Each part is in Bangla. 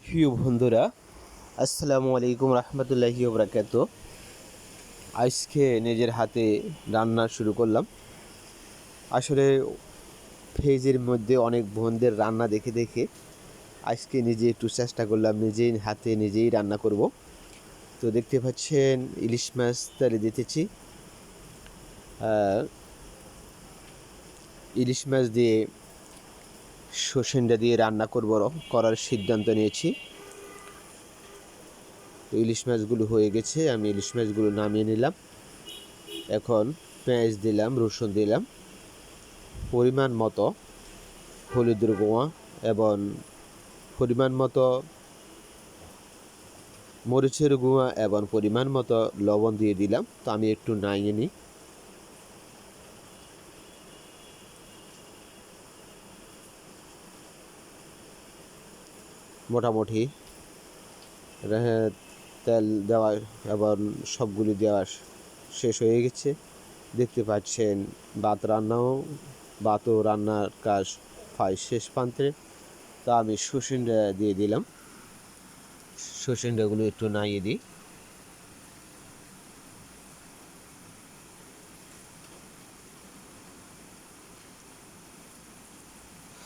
প্রিয় বন্ধুরা, আসসালামু আলাইকুম রহমতুল্লাহি ওবরাকাত। আজকে নিজের হাতে রান্না শুরু করলাম। আসলে ফেজের মধ্যে অনেক বোনদের রান্না দেখে দেখে আজকে নিজে একটু চেষ্টা করলাম, নিজেই হাতে নিজেই রান্না করব। তো দেখতে পাচ্ছেন ইলিশ মাছ তালে দিতেছি। ইলিশ মাছ দিয়ে সর্ষেটা দিয়ে রান্না করার সিদ্ধান্ত নিয়েছি। তো ইলিশ মাছগুলো হয়ে গেছে, আমি ইলিশ মাছগুলো নামিয়ে নিলাম। এখন পেঁয়াজ দিলাম, রসুন দিলাম, পরিমাণ মতো হলুদের গুঁড়া এবং পরিমাণ মতো মরিচের গুঁড়া এবং পরিমাণ মতো লবণ দিয়ে দিলাম। তো আমি একটু নাড়িয়ে নিই। মোটামুটি তেল দেওয়া এবং সবগুলি দেওয়া শেষ হয়ে গেছে। দেখতে পাচ্ছেন ভাতও রান্নার কাজ প্রায় শেষ প্রান্তে। তা আমি সর্ষেটা দিয়ে দিলাম। সর্ষেটাগুলো একটু নাড়িয়ে দিই।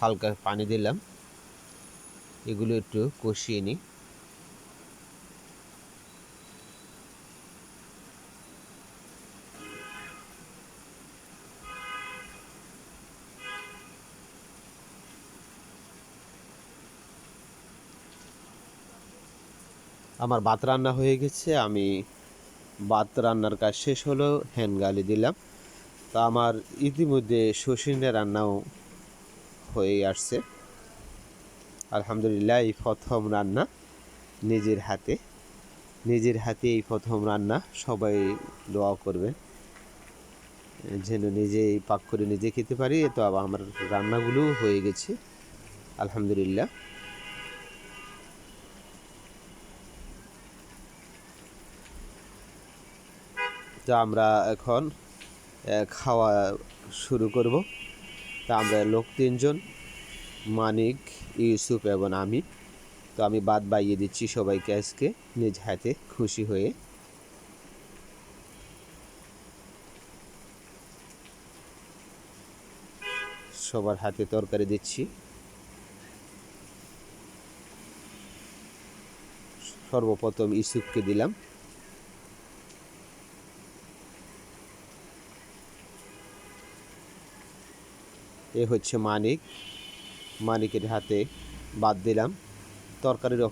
হালকা পানি দিলাম, এগুলো একটু কষিয়ে নিই। আমার ভাত রান্না হয়ে গেছে। আমি ভাত রান্নার কাজ শেষ হলো, হ্যান্ড গালি দিলাম। তা আমার ইতিমধ্যে সর্ষে রান্নাও হয়ে আসছে। আলহামদুলিল্লাহ, এই প্রথম রান্না নিজের হাতে এই প্রথম রান্না। সবাই দোয়া করবে যেন নিজেই পাক করে নিজে খেতে পারি। তো আমার রান্নাগুলো হয়ে গেছে আলহামদুলিল্লাহ। তো আমরা এখন খাওয়া শুরু করব। তা আমরা লোক 3 জন, মানিক, ইউসুফ এবং আমি। তো আমি ভাত বাইয়ে দিচ্ছি সবাইকে আজকে নিজ হাতে, খুশি হয়ে। সবার হাতে তরকারি দিচ্ছি। সর্বপ্রথম ইউসুফকে দিলাম। এ হচ্ছে মানিকের হাতে ভাত দিলাম। তরকারির